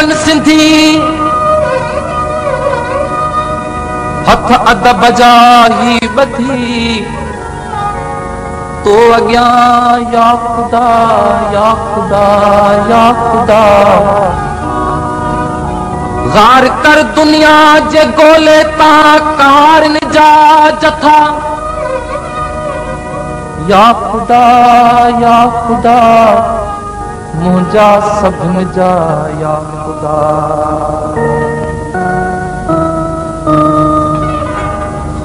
ॿुधनि सिंधी हथ अदब जा ही ॿधी तो अॻियां या ख़ुदा या ख़ुदा या ख़ुदा गार कर दुनिया जे गोले ता कारन जा जथा या ख़ुदा मुंहिंजा सभिनि जा या ख़ुदा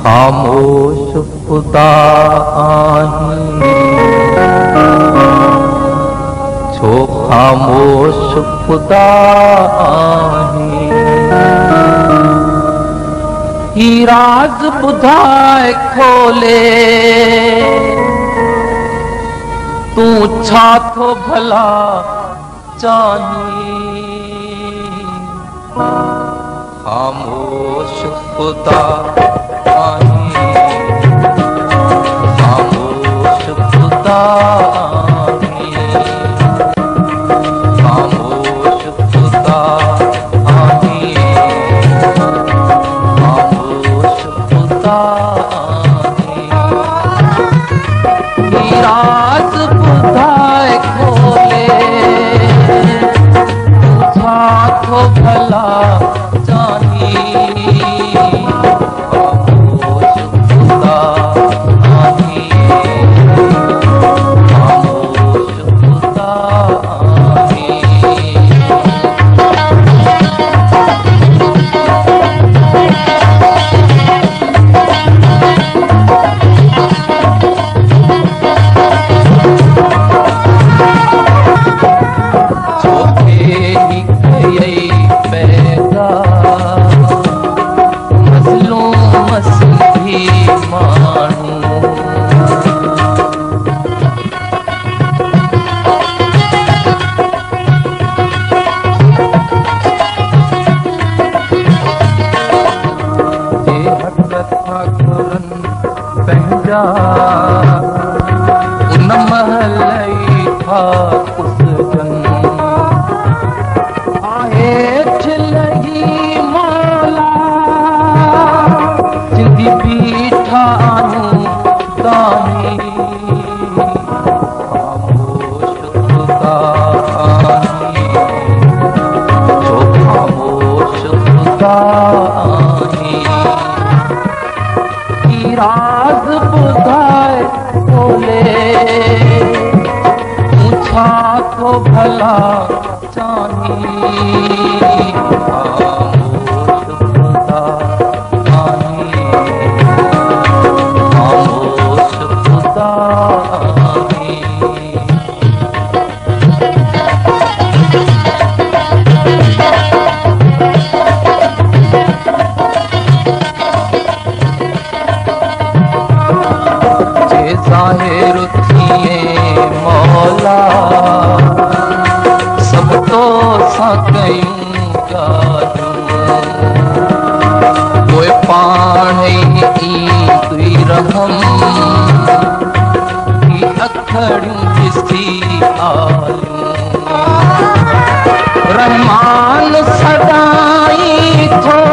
खामोश ख़ुदा आहीं छो खामोश ख़ुदा आहीं ही राज ॿुधाए खोले तू छा थो भला चाहीं खामोश ख़ुदा आहीं खामोश ख़ुदा आहीं खामोश ख़ुदा आहीं खामोश ख़ुदा आहीं ही राज ॿुधाए खोले छा थो भला उन महलई था कुछ जन आहे छिलही मौला जिंदी बीठा आहियूं दानी खामोश ख़ुदा आहीं छो खामोश ख़ुदा आहीं राज ॿुधाए खोले तू छा थो भला चाहीं खामोश ख़ुदा आहीं खामोश ख़ुदा आहीं ज़ाहिर थिए मौला सब तो सां कयूं ॻाल्हियूं पोइ पाण ई ईंदी रहम ही अखड़ियूं ॾिसी आलियूं रहमान सदाई थो